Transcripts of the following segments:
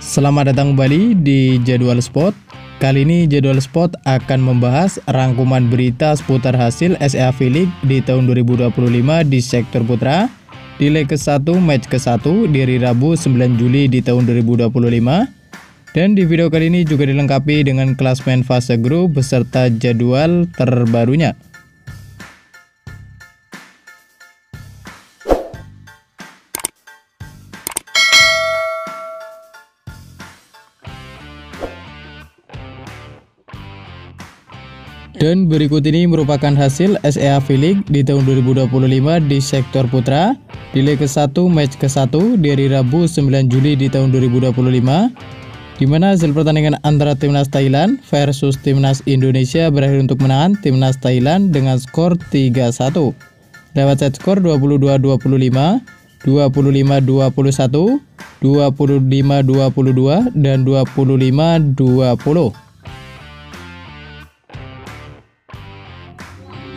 Selamat datang kembali di Jadwal Sport. Kali ini Jadwal Sport akan membahas rangkuman berita seputar hasil SEA V-League di tahun 2025 di sektor putra di leg ke-1 match ke-1 di hari Rabu 9 Juli di tahun 2025. Dan di video kali ini juga dilengkapi dengan klasmen fase grup beserta jadwal terbarunya. Dan berikut ini merupakan hasil SEA V-League di tahun 2025 di sektor putra di leg ke-1 match ke-1 di hari Rabu 9 Juli di tahun 2025, di mana hasil pertandingan antara timnas Thailand versus timnas Indonesia berakhir untuk menangan timnas Thailand dengan skor 3-1 lewat set skor 22-25, 25-21, 25-22, dan 25-20.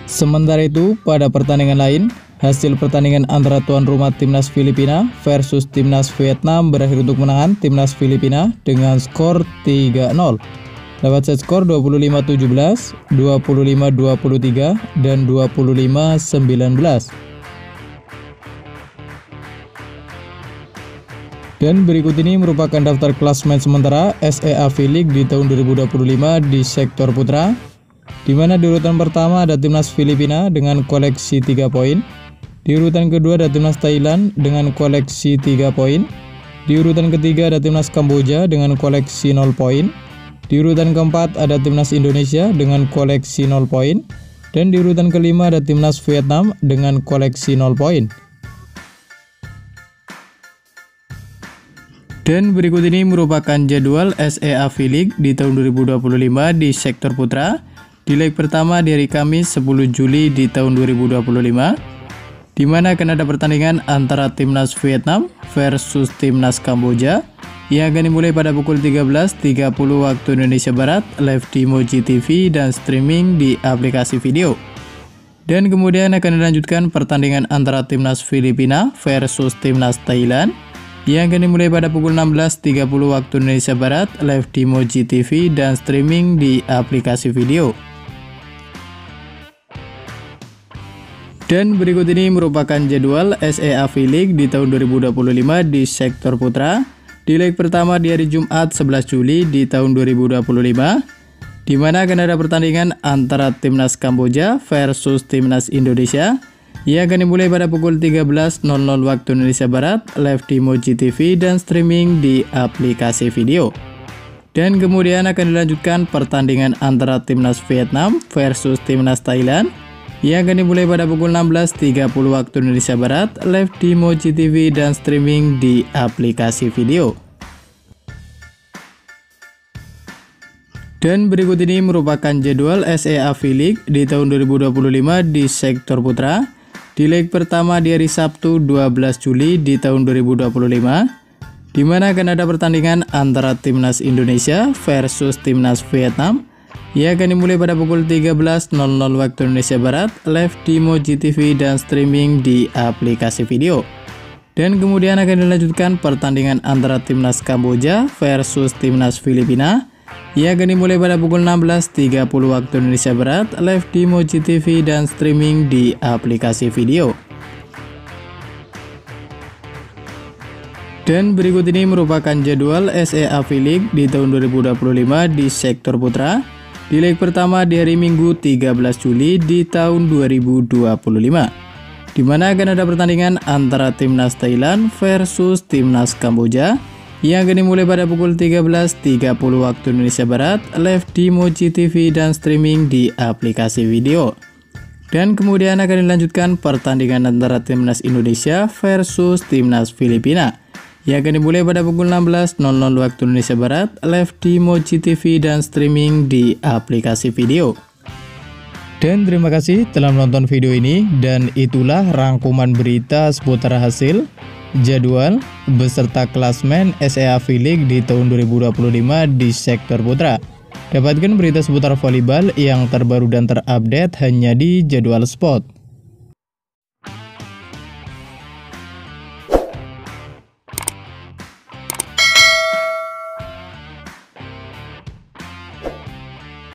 Sementara itu, pada pertandingan lain, hasil pertandingan antara tuan rumah timnas Filipina versus timnas Vietnam berakhir untuk menangan timnas Filipina dengan skor 3-0 lewat set skor 25-17, 25-23, dan 25-19. Dan berikut ini merupakan daftar klasmen sementara SEA V-League di tahun 2025 di sektor putra, di mana di urutan pertama ada timnas Filipina dengan koleksi 3 poin. Di urutan kedua ada timnas Thailand dengan koleksi 3 poin. Di urutan ketiga ada timnas Kamboja dengan koleksi 0 poin. Di urutan keempat ada timnas Indonesia dengan koleksi 0 poin. Dan di urutan kelima ada timnas Vietnam dengan koleksi 0 poin. Dan berikut ini merupakan jadwal SEA V-League di tahun 2025 di sektor putra. Di leg pertama di hari Kamis 10 Juli di tahun 2025, di mana akan ada pertandingan antara timnas Vietnam versus timnas Kamboja yang akan dimulai pada pukul 13.30 waktu Indonesia Barat, live di Moji TV dan streaming di aplikasi video. Dan kemudian akan dilanjutkan pertandingan antara timnas Filipina versus timnas Thailand yang akan dimulai pada pukul 16.30 waktu Indonesia Barat, live di Moji TV dan streaming di aplikasi video. Dan berikut ini merupakan jadwal SEA V-League di tahun 2025 di sektor putra di leg pertama di hari Jumat 11 Juli di tahun 2025, di mana akan ada pertandingan antara timnas Kamboja versus timnas Indonesia yang akan dimulai pada pukul 13.00 waktu Indonesia Barat, live di Moji TV dan streaming di aplikasi video. Dan kemudian akan dilanjutkan pertandingan antara timnas Vietnam versus timnas Thailand yang akan dimulai pada pukul 16.30 waktu Indonesia Barat, live di Moji TV dan streaming di aplikasi video. Dan berikut ini merupakan jadwal SEA V-League di tahun 2025 di sektor putra di leg pertama di hari Sabtu 12 Juli di tahun 2025, di mana akan ada pertandingan antara timnas Indonesia versus timnas Vietnam yang akan dimulai pada pukul 13.00 waktu Indonesia Barat, live di Moji TV dan streaming di aplikasi video. Dan kemudian akan dilanjutkan pertandingan antara timnas Kamboja versus timnas Filipina yang akan dimulai pada pukul 16.30 waktu Indonesia Barat, live di Moji TV dan streaming di aplikasi video. Dan berikut ini merupakan jadwal SEA V-League di tahun 2025 di sektor putra di leg pertama di hari Minggu 13 Juli di tahun 2025, di mana akan ada pertandingan antara timnas Thailand versus timnas Kamboja yang akan dimulai pada pukul 13.30 waktu Indonesia Barat, live di Moji TV dan streaming di aplikasi video. Dan kemudian akan dilanjutkan pertandingan antara timnas Indonesia versus timnas Filipina yang akan dimulai pada pukul 16.00 waktu Indonesia Barat, live di Moji TV dan streaming di aplikasi video. Dan terima kasih telah menonton video ini, dan itulah rangkuman berita seputar hasil, jadwal, beserta klasmen SEA V-League di tahun 2025 di sektor putra. Dapatkan berita seputar volleyball yang terbaru dan terupdate hanya di Jadwal Sport.